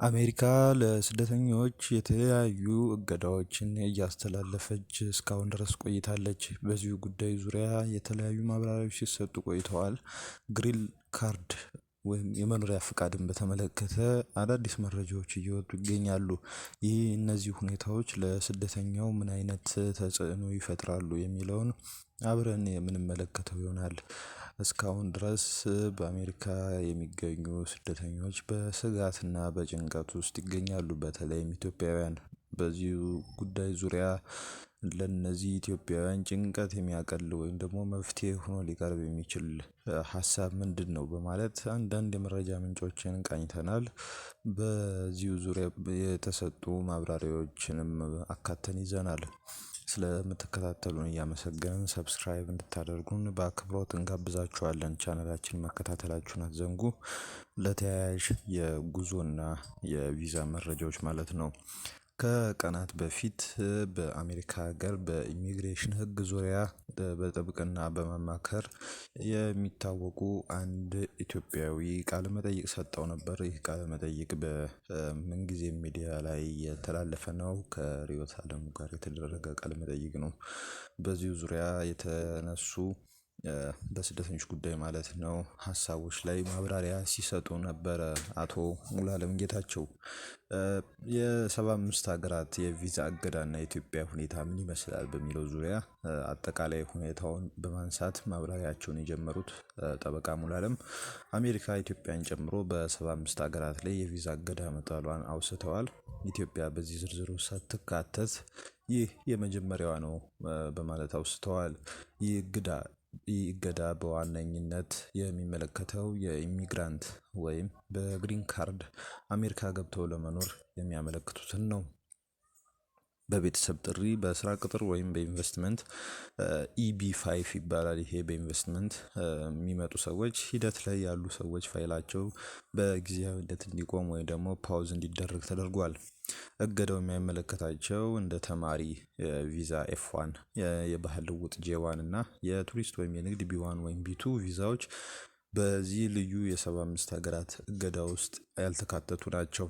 አሜሪካ ለስደተኞች የተለያዩ እገዳዎችን እያስተላለፈች እስካሁን ድረስ ቆይታለች። በዚሁ ጉዳይ ዙሪያ የተለያዩ ማብራሪያዎች ሲሰጡ ቆይተዋል። ግሪን ካርድ ወይም የመኖሪያ ፍቃድን በተመለከተ አዳዲስ መረጃዎች እየወጡ ይገኛሉ። እነዚህ ሁኔታዎች ለስደተኛው ምን አይነት ተጽዕኖ ይፈጥራሉ የሚለውን አብረን የምንመለከተው ይሆናል። እስካሁን ድረስ በአሜሪካ የሚገኙ ስደተኞች በስጋትና በጭንቀት ውስጥ ይገኛሉ። በተለይም ኢትዮጵያውያን በዚሁ ጉዳይ ዙሪያ ለነዚህ ኢትዮጵያውያን ጭንቀት የሚያቀል ወይም ደግሞ መፍትሄ ሆኖ ሊቀርብ የሚችል ሀሳብ ምንድነው? በማለት አንዳንድ የመረጃ ምንጮችን ቃኝተናል። በዚሁ ዙሪያ የተሰጡ ማብራሪያዎችንም አካተን ይዘናል። ስለምትከታተሉን እያመሰገንን ሰብስክራይብ እንድታደርጉን በአክብሮት እንጋብዛችኋለን። ቻናላችንን መከታተላችሁን አትዘንጉ። ለተያያዥ የጉዞና የቪዛ መረጃዎች ማለት ነው። ከቀናት በፊት በአሜሪካ ሀገር በኢሚግሬሽን ሕግ ዙሪያ በጥብቅና በመማከር የሚታወቁ አንድ ኢትዮጵያዊ ቃለ መጠይቅ ሰጠው ነበር። ይህ ቃለ መጠይቅ በምንጊዜም ሚዲያ ላይ የተላለፈ ነው። ከርዕዮት አለሙ ጋር የተደረገ ቃለ መጠይቅ ነው። በዚሁ ዙሪያ የተነሱ በስደተኞች ጉዳይ ማለት ነው ሀሳቦች ላይ ማብራሪያ ሲሰጡ ነበረ አቶ ሙሉአለም ጌታቸው። የ75 ሀገራት የቪዛ እገዳና የኢትዮጵያ ሁኔታ ምን ይመስላል በሚለው ዙሪያ አጠቃላይ ሁኔታውን በማንሳት ማብራሪያቸውን የጀመሩት ጠበቃ ሙሉአለም አሜሪካ ኢትዮጵያን ጨምሮ በ75 ሀገራት ላይ የቪዛ እገዳ መጣሏን አውስተዋል። ኢትዮጵያ በዚህ ዝርዝር ውስጥ ሳትካተት ይህ የመጀመሪያዋ ነው በማለት አውስተዋል። ይህ እገዳ በዋነኝነት የሚመለከተው የኢሚግራንት ወይም በግሪን ካርድ አሜሪካ ገብተው ለመኖር የሚያመለክቱትን ነው። በቤተሰብ ጥሪ፣ በስራ ቅጥር ወይም በኢንቨስትመንት ኢቢ5 ይባላል። ይሄ በኢንቨስትመንት የሚመጡ ሰዎች ሂደት ላይ ያሉ ሰዎች ፋይላቸው በጊዜያዊነት እንዲቆም ወይም ደግሞ ፓውዝ እንዲደረግ ተደርጓል። እገዳው የሚያመለክታቸው እንደ ተማሪ ቪዛ ኤፍ1፣ የባህል ልውጥ ጄ1 እና የቱሪስት ወይም የንግድ ቢ1 ወይም ቢ2 ቪዛዎች በዚህ ልዩ የ75 ሀገራት እገዳ ውስጥ ያልተካተቱ ናቸው።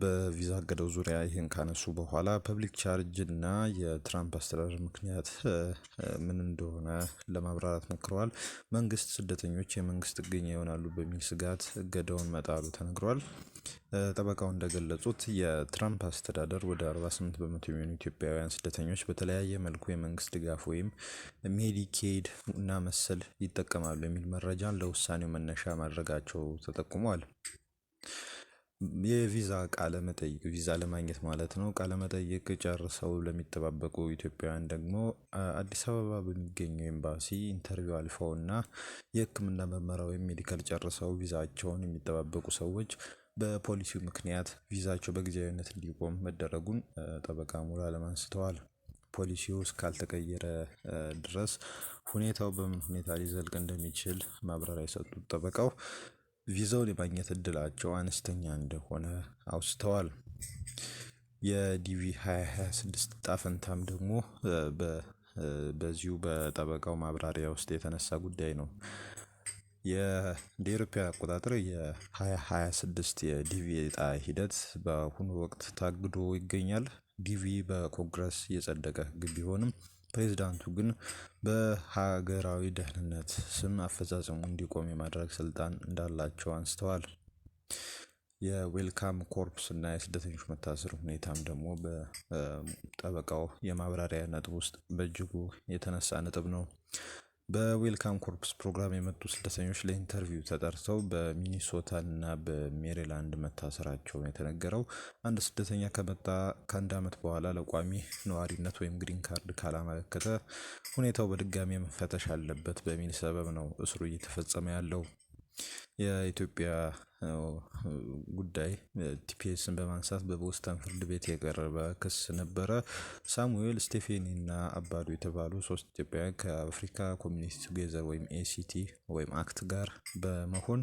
በቪዛ እገዳው ዙሪያ ይህን ካነሱ በኋላ ፐብሊክ ቻርጅ እና የትራምፕ አስተዳደር ምክንያት ምን እንደሆነ ለማብራራት ሞክረዋል። መንግስት ስደተኞች የመንግስት ጥገኛ ይሆናሉ በሚል ስጋት እገዳውን መጣሉ ተነግሯል። ጠበቃው እንደገለጹት የትራምፕ አስተዳደር ወደ 48 በመቶ የሚሆኑ ኢትዮጵያውያን ስደተኞች በተለያየ መልኩ የመንግስት ድጋፍ ወይም ሜዲኬድ እና መሰል ይጠቀማሉ የሚል መረጃን ለውሳኔው መነሻ ማድረጋቸው ተጠቁሟል። የቪዛ ቃለ መጠይቅ ቪዛ ለማግኘት ማለት ነው ቃለ መጠይቅ ጨርሰው ለሚጠባበቁ ኢትዮጵያውያን ደግሞ አዲስ አበባ በሚገኘው ኤምባሲ ኢንተርቪው አልፈውና የሕክምና ምርመራ ወይም ሜዲካል ጨርሰው ቪዛቸውን የሚጠባበቁ ሰዎች በፖሊሲው ምክንያት ቪዛቸው በጊዜያዊነት እንዲቆም መደረጉን ጠበቃ ሙሉአለም አንስተዋል። ፖሊሲው እስካልተቀየረ ድረስ ሁኔታው በምን ሁኔታ ሊዘልቅ እንደሚችል ማብራሪያ የሰጡት ጠበቃው ቪዛውን የማግኘት እድላቸው አነስተኛ እንደሆነ አውስተዋል። የዲቪ 2026 ጣፈንታም ደግሞ በዚሁ በጠበቃው ማብራሪያ ውስጥ የተነሳ ጉዳይ ነው። የአውሮፓውያን አቆጣጠር የ2026 የዲቪ እጣ ሂደት በአሁኑ ወቅት ታግዶ ይገኛል። ዲቪ በኮንግረስ የጸደቀ ሕግ ቢሆንም ፕሬዝዳንቱ ግን በሀገራዊ ደህንነት ስም አፈጻጸሙ እንዲቆም የማድረግ ስልጣን እንዳላቸው አንስተዋል። የዌልካም ኮርፕስ እና የስደተኞች መታሰር ሁኔታም ደግሞ በጠበቃው የማብራሪያ ነጥብ ውስጥ በእጅጉ የተነሳ ነጥብ ነው። በዌልካም ኮርፕስ ፕሮግራም የመጡ ስደተኞች ለኢንተርቪው ተጠርተው በሚኒሶታ እና በሜሪላንድ መታሰራቸውን የተነገረው አንድ ስደተኛ ከመጣ ከአንድ ዓመት በኋላ ለቋሚ ነዋሪነት ወይም ግሪን ካርድ ካላመለከተ ሁኔታው በድጋሚ መፈተሽ አለበት በሚል ሰበብ ነው እስሩ እየተፈጸመ ያለው። የኢትዮጵያ ጉዳይ ቲፒኤስን በማንሳት በቦስተን ፍርድ ቤት የቀረበ ክስ ነበረ። ሳሙኤል ስቴፌኒ እና አባዱ የተባሉ ሶስት ኢትዮጵያውያን ከአፍሪካ ኮሚኒቲ ቱጌዘር ወይም ኤሲቲ ወይም አክት ጋር በመሆን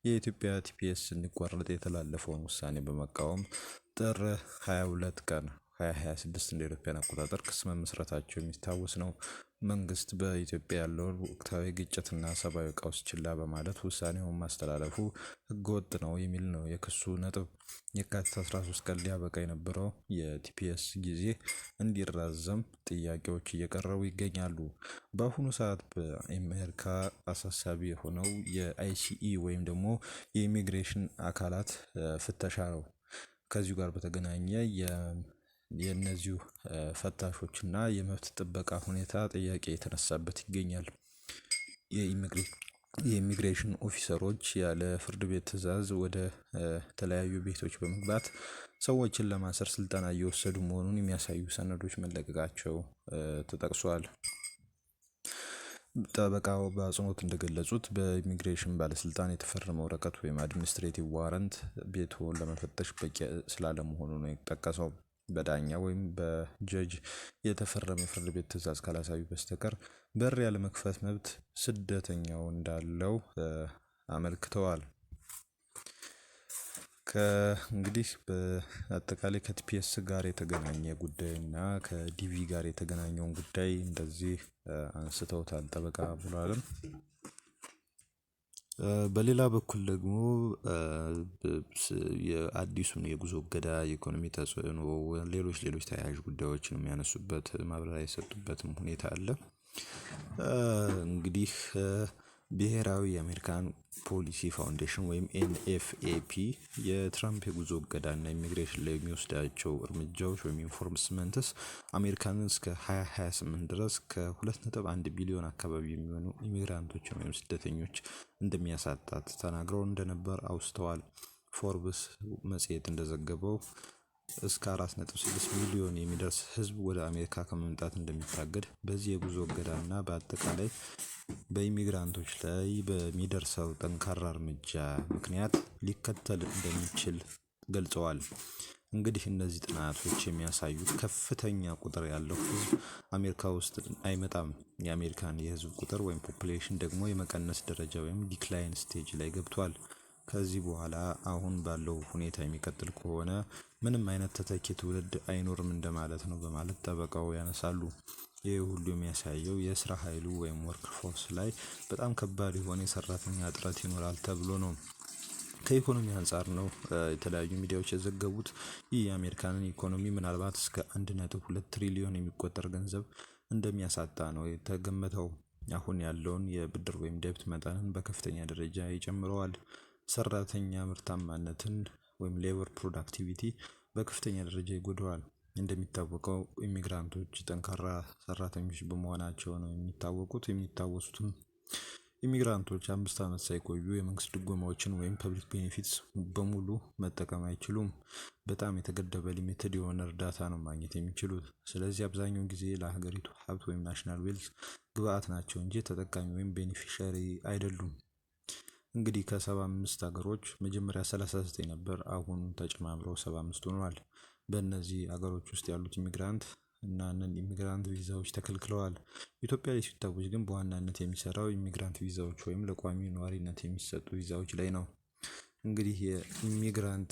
የኢትዮጵያ ቲፒኤስ እንዲቋረጥ የተላለፈውን ውሳኔ በመቃወም ጥር 22 ቀን 2026 እንደ አውሮፓውያን አቆጣጠር ክስ መመስረታቸው የሚታወስ ነው። መንግስት በኢትዮጵያ ያለውን ወቅታዊ ግጭትና ሰብአዊ ቀውስ ችላ በማለት ውሳኔውን ማስተላለፉ ህገወጥ ነው የሚል ነው የክሱ ነጥብ። የካቲት 13 ቀን ሊያበቃ የነበረው የቲፒኤስ ጊዜ እንዲራዘም ጥያቄዎች እየቀረቡ ይገኛሉ። በአሁኑ ሰዓት በአሜሪካ አሳሳቢ የሆነው የአይሲኢ ወይም ደግሞ የኢሚግሬሽን አካላት ፍተሻ ነው። ከዚሁ ጋር በተገናኘ የእነዚሁ ፈታሾችና የመብት ጥበቃ ሁኔታ ጥያቄ የተነሳበት ይገኛል። የኢሚግሬሽን ኦፊሰሮች ያለ ፍርድ ቤት ትዕዛዝ ወደ ተለያዩ ቤቶች በመግባት ሰዎችን ለማሰር ስልጠና እየወሰዱ መሆኑን የሚያሳዩ ሰነዶች መለቀቃቸው ተጠቅሷል። ጠበቃው በአጽንኦት እንደገለጹት በኢሚግሬሽን ባለስልጣን የተፈረመ ወረቀት ወይም አድሚኒስትሬቲቭ ዋረንት ቤቱን ለመፈተሽ በቂ ስላለመሆኑ ነው የጠቀሰው። በዳኛ ወይም በጀጅ የተፈረመ የፍርድ ቤት ትዕዛዝ ካላሳዩ በስተቀር በር ያለመክፈት መብት ስደተኛው እንዳለው አመልክተዋል። እንግዲህ በአጠቃላይ ከቲፒኤስ ጋር የተገናኘ ጉዳይ እና ከዲቪ ጋር የተገናኘውን ጉዳይ እንደዚህ አንስተውታል ጠበቃ ሙሉዓለም። በሌላ በኩል ደግሞ የአዲሱን የጉዞ እገዳ፣ የኢኮኖሚ ተጽዕኖ፣ ሌሎች ተያያዥ ጉዳዮችን የሚያነሱበት ማብራሪያ የሰጡበትም ሁኔታ አለ። እንግዲህ ብሔራዊ የአሜሪካን ፖሊሲ ፋውንዴሽን ወይም ኤንኤፍኤፒ የትራምፕ የጉዞ እገዳና ኢሚግሬሽን ላይ የሚወስዳቸው እርምጃዎች ወይም ኢንፎርስመንትስ አሜሪካንን እስከ 2028 ድረስ ከ2.1 ቢሊዮን አካባቢ የሚሆኑ ኢሚግራንቶችን ወይም ስደተኞች እንደሚያሳጣት ተናግረው እንደነበር አውስተዋል። ፎርብስ መጽሔት እንደዘገበው እስከ 4.6 ሚሊዮን የሚደርስ ሕዝብ ወደ አሜሪካ ከመምጣት እንደሚታገድ፣ በዚህ የጉዞ እገዳና በአጠቃላይ በኢሚግራንቶች ላይ በሚደርሰው ጠንካራ እርምጃ ምክንያት ሊከተል እንደሚችል ገልጸዋል። እንግዲህ እነዚህ ጥናቶች የሚያሳዩት ከፍተኛ ቁጥር ያለው ሕዝብ አሜሪካ ውስጥ አይመጣም። የአሜሪካን የሕዝብ ቁጥር ወይም ፖፑሌሽን ደግሞ የመቀነስ ደረጃ ወይም ዲክላይን ስቴጅ ላይ ገብቷል። ከዚህ በኋላ አሁን ባለው ሁኔታ የሚቀጥል ከሆነ ምንም አይነት ተተኪ ትውልድ አይኖርም እንደማለት ነው በማለት ጠበቃው ያነሳሉ። ይህ ሁሉ የሚያሳየው የስራ ኃይሉ ወይም ወርክ ፎርስ ላይ በጣም ከባድ የሆነ የሰራተኛ እጥረት ይኖራል ተብሎ ነው። ከኢኮኖሚ አንጻር ነው የተለያዩ ሚዲያዎች የዘገቡት። ይህ የአሜሪካንን ኢኮኖሚ ምናልባት እስከ 1.2 ትሪሊዮን የሚቆጠር ገንዘብ እንደሚያሳጣ ነው የተገመተው። አሁን ያለውን የብድር ወይም ደብት መጠንን በከፍተኛ ደረጃ ይጨምረዋል። ሰራተኛ ምርታማነትን ወይም ሌበር ፕሮዳክቲቪቲ በከፍተኛ ደረጃ ይጎዳዋል። እንደሚታወቀው ኢሚግራንቶች ጠንካራ ሰራተኞች በመሆናቸው ነው የሚታወሱትም። ኢሚግራንቶች 5 ዓመት ሳይቆዩ የመንግስት ድጎማዎችን ወይም ፐብሊክ ቤኔፊትስ በሙሉ መጠቀም አይችሉም። በጣም የተገደበ ሊሚትድ የሆነ እርዳታ ነው ማግኘት የሚችሉት። ስለዚህ አብዛኛውን ጊዜ ለሀገሪቱ ሀብት ወይም ናሽናል ዌልዝ ግብአት ናቸው እንጂ ተጠቃሚ ወይም ቤኔፊሻሪ አይደሉም። እንግዲህ ከ75 ሀገሮች መጀመሪያ 39 ነበር፣ አሁን ተጨማምረው 75 ሆኗል። በእነዚህ ሀገሮች ውስጥ ያሉት ኢሚግራንት እና ኢሚግራንት ቪዛዎች ተከልክለዋል። ኢትዮጵያ ላይ ሲታወጅ ግን በዋናነት የሚሰራው ኢሚግራንት ቪዛዎች ወይም ለቋሚ ነዋሪነት የሚሰጡ ቪዛዎች ላይ ነው። እንግዲህ የኢሚግራንት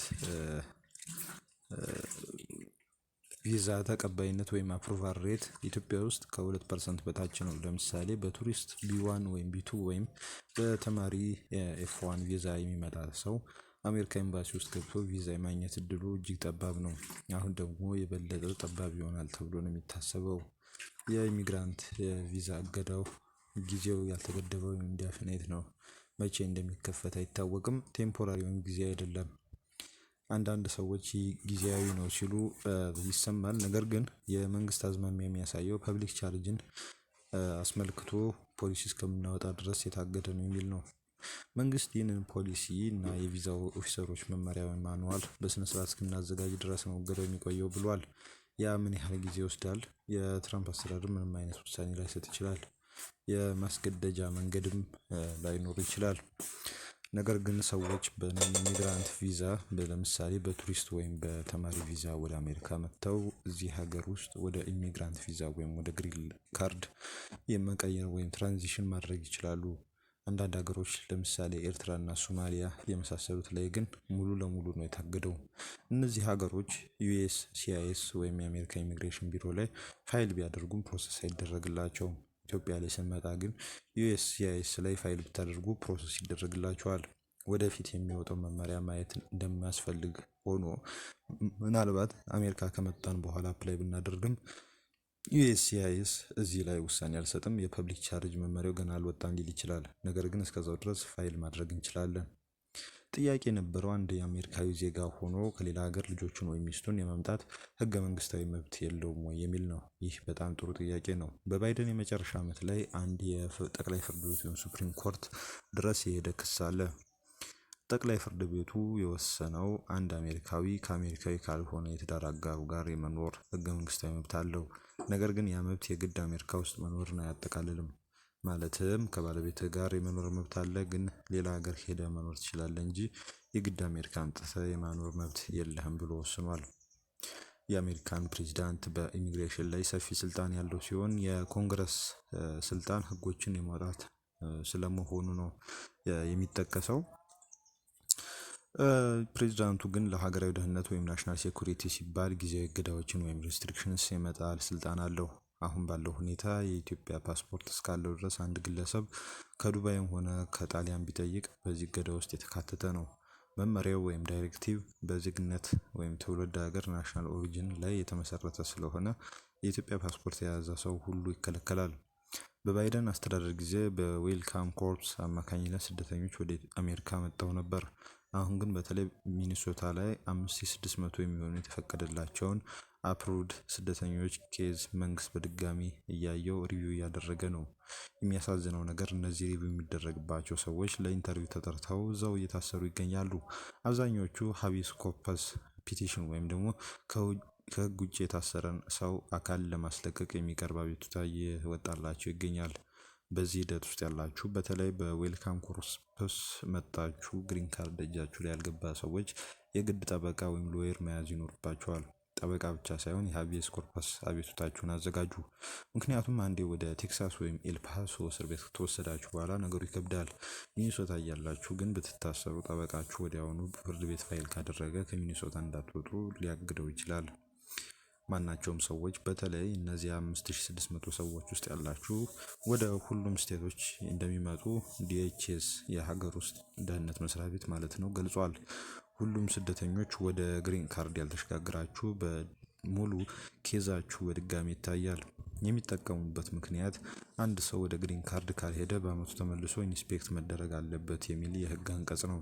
ቪዛ ተቀባይነት ወይም አፕሩቫል ሬት ኢትዮጵያ ውስጥ ከ2% በታች ነው። ለምሳሌ በቱሪስት ቢ1 ወይም ቢ2 ወይም በተማሪ ኤፍ1 ቪዛ የሚመጣ ሰው አሜሪካ ኤምባሲ ውስጥ ገብቶ ቪዛ የማግኘት እድሉ እጅግ ጠባብ ነው። አሁን ደግሞ የበለጠ ጠባብ ይሆናል ተብሎ ነው የሚታሰበው። የኢሚግራንት ቪዛ እገዳው ጊዜው ያልተገደበ ወይም ኢንዴፊኒት ነው። መቼ እንደሚከፈት አይታወቅም። ቴምፖራሪ ወይም ጊዜ አይደለም። አንዳንድ ሰዎች ጊዜያዊ ነው ሲሉ ይሰማል። ነገር ግን የመንግስት አዝማሚያ የሚያሳየው ፐብሊክ ቻርጅን አስመልክቶ ፖሊሲ እስከምናወጣ ድረስ የታገደ ነው የሚል ነው። መንግስት ይህንን ፖሊሲ እና የቪዛው ኦፊሰሮች መመሪያ ወይም ማኑዋል በስነስርዓት እስክናዘጋጅ ድረስ ነው እገዳው የሚቆየው ብሏል። ያ ምን ያህል ጊዜ ይወስዳል? የትራምፕ አስተዳደር ምንም አይነት ውሳኔ ላይሰጥ ይችላል። የማስገደጃ መንገድም ላይኖር ይችላል። ነገር ግን ሰዎች በኢሚግራንት ቪዛ ለምሳሌ በቱሪስት ወይም በተማሪ ቪዛ ወደ አሜሪካ መጥተው እዚህ ሀገር ውስጥ ወደ ኢሚግራንት ቪዛ ወይም ወደ ግሪን ካርድ የመቀየር ወይም ትራንዚሽን ማድረግ ይችላሉ። አንዳንድ ሀገሮች ለምሳሌ ኤርትራና ሶማሊያ የመሳሰሉት ላይ ግን ሙሉ ለሙሉ ነው የታገደው። እነዚህ ሀገሮች ዩኤስሲአይኤስ ወይም የአሜሪካ ኢሚግሬሽን ቢሮ ላይ ፋይል ቢያደርጉም ፕሮሰስ አይደረግላቸውም። ኢትዮጵያ ላይ ስንመጣ ግን ዩኤስሲአይኤስ ላይ ፋይል ብታደርጉ ፕሮሰስ ይደረግላችኋል። ወደፊት የሚወጣው መመሪያ ማየት እንደሚያስፈልግ ሆኖ ምናልባት አሜሪካ ከመጣን በኋላ አፕላይ ብናደርግም ዩኤስሲአይኤስ እዚህ ላይ ውሳኔ አልሰጥም፣ የፐብሊክ ቻርጅ መመሪያው ገና አልወጣም ሊል ይችላል። ነገር ግን እስከዛው ድረስ ፋይል ማድረግ እንችላለን። ጥያቄ የነበረው አንድ የአሜሪካዊ ዜጋ ሆኖ ከሌላ ሀገር ልጆቹን ወይም ሚስቱን የማምጣት ህገ መንግስታዊ መብት የለውም ወይ የሚል ነው። ይህ በጣም ጥሩ ጥያቄ ነው። በባይደን የመጨረሻ ዓመት ላይ አንድ የጠቅላይ ፍርድ ቤት ወይም ሱፕሪም ኮርት ድረስ የሄደ ክስ አለ። ጠቅላይ ፍርድ ቤቱ የወሰነው አንድ አሜሪካዊ ከአሜሪካዊ ካልሆነ የትዳር አጋሩ ጋር የመኖር ህገ መንግስታዊ መብት አለው። ነገር ግን ያ መብት የግድ አሜሪካ ውስጥ መኖርን አያጠቃልልም። ማለትም ከባለቤትህ ጋር የመኖር መብት አለ፣ ግን ሌላ ሀገር ሄደ መኖር ትችላለህ እንጂ የግድ አሜሪካ አምጥተህ የመኖር መብት የለህም ብሎ ወስኗል። የአሜሪካን ፕሬዚዳንት በኢሚግሬሽን ላይ ሰፊ ስልጣን ያለው ሲሆን የኮንግረስ ስልጣን ህጎችን የማውጣት ስለመሆኑ ነው የሚጠቀሰው። ፕሬዚዳንቱ ግን ለሀገራዊ ደህንነት ወይም ናሽናል ሴኩሪቲ ሲባል ጊዜያዊ እገዳዎችን ወይም ሪስትሪክሽንስ የመጣል ስልጣን አለው። አሁን ባለው ሁኔታ የኢትዮጵያ ፓስፖርት እስካለው ድረስ አንድ ግለሰብ ከዱባይም ሆነ ከጣሊያን ቢጠይቅ በዚህ እገዳ ውስጥ የተካተተ ነው። መመሪያው ወይም ዳይሬክቲቭ በዜግነት ወይም ትውልድ ሀገር ናሽናል ኦሪጂን ላይ የተመሰረተ ስለሆነ የኢትዮጵያ ፓስፖርት የያዘ ሰው ሁሉ ይከለከላል። በባይደን አስተዳደር ጊዜ በዌልካም ኮርፕስ አማካኝነት ስደተኞች ወደ አሜሪካ መጥተው ነበር። አሁን ግን በተለይ ሚኒሶታ ላይ 5600 የሚሆኑ የተፈቀደላቸውን አፕሩቭድ ስደተኞች ኬዝ መንግስት በድጋሚ እያየው ሪቪው እያደረገ ነው። የሚያሳዝነው ነገር እነዚህ ሪቪው የሚደረግባቸው ሰዎች ለኢንተርቪው ተጠርተው እዛው እየታሰሩ ይገኛሉ። አብዛኞቹ ሀቢስ ኮርፐስ ፒቲሽን ወይም ደግሞ ከህግ ውጭ የታሰረን ሰው አካል ለማስለቀቅ የሚቀርብ አቤቱታ እየወጣላቸው ይገኛል። በዚህ ሂደት ውስጥ ያላችሁ በተለይ በዌልካም ኮርፕስ መጣችሁ ግሪን ካርድ እጃችሁ ላይ ያልገባ ሰዎች የግድ ጠበቃ ወይም ሎየር መያዝ ይኖርባችኋል። ጠበቃ ብቻ ሳይሆን የሀቢየስ ኮርፐስ አቤቱታችሁን አዘጋጁ። ምክንያቱም አንዴ ወደ ቴክሳስ ወይም ኤልፓሶ እስር ቤት ከተወሰዳችሁ በኋላ ነገሩ ይከብዳል። ሚኒሶታ እያላችሁ ግን ብትታሰሩ ጠበቃችሁ ወዲያውኑ ፍርድ ቤት ፋይል ካደረገ ከሚኒሶታ እንዳትወጡ ሊያግደው ይችላል። ማናቸውም ሰዎች በተለይ እነዚህ 5600 ሰዎች ውስጥ ያላችሁ ወደ ሁሉም ስቴቶች እንደሚመጡ ዲኤችኤስ የሀገር ውስጥ ደህንነት መስሪያ ቤት ማለት ነው ገልጿል። ሁሉም ስደተኞች ወደ ግሪን ካርድ ያልተሸጋግራችሁ በሙሉ ኬዛችሁ በድጋሚ ይታያል። የሚጠቀሙበት ምክንያት አንድ ሰው ወደ ግሪን ካርድ ካልሄደ በአመቱ ተመልሶ ኢንስፔክት መደረግ አለበት የሚል የህግ አንቀጽ ነው።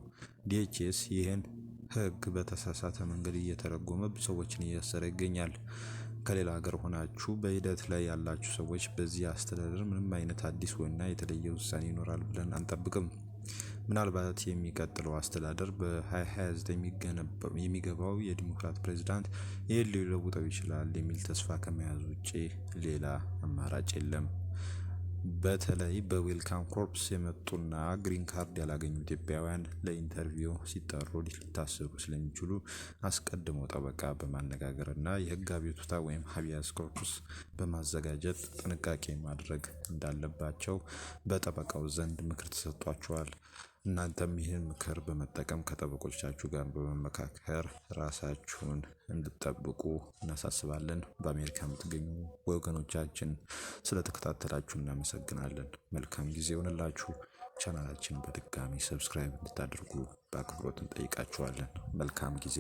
ዲኤችኤስ ይህን ህግ በተሳሳተ መንገድ እየተረጎመ ሰዎችን እያሰረ ይገኛል። ከሌላ ሀገር ሆናችሁ በሂደት ላይ ያላችሁ ሰዎች በዚህ አስተዳደር ምንም አይነት አዲስ ወይና የተለየ ውሳኔ ይኖራል ብለን አንጠብቅም። ምናልባት የሚቀጥለው አስተዳደር በ2029 የሚገባው የዲሞክራት ፕሬዝዳንት ይህን ሊለውጠው ይችላል የሚል ተስፋ ከመያዝ ውጭ ሌላ አማራጭ የለም። በተለይ በዌልካም ኮርፕስ የመጡና ግሪን ካርድ ያላገኙ ኢትዮጵያውያን ለኢንተርቪው ሲጠሩ ሊታሰሩ ስለሚችሉ አስቀድሞ ጠበቃ በማነጋገርና የህግ አቤቱታ ወይም ሀቢያስ ኮርፕስ በማዘጋጀት ጥንቃቄ ማድረግ እንዳለባቸው በጠበቃው ዘንድ ምክር ተሰጥቷቸዋል። እናንተም ይህን ምክር በመጠቀም ከጠበቆቻችሁ ጋር በመመካከር ራሳችሁን እንድትጠብቁ እናሳስባለን። በአሜሪካ የምትገኙ ወገኖቻችን ስለተከታተላችሁ እናመሰግናለን። መልካም ጊዜ ይሆንላችሁ። ቻናላችን በድጋሚ ሰብስክራይብ እንድታደርጉ በአክብሮት እንጠይቃችኋለን። መልካም ጊዜ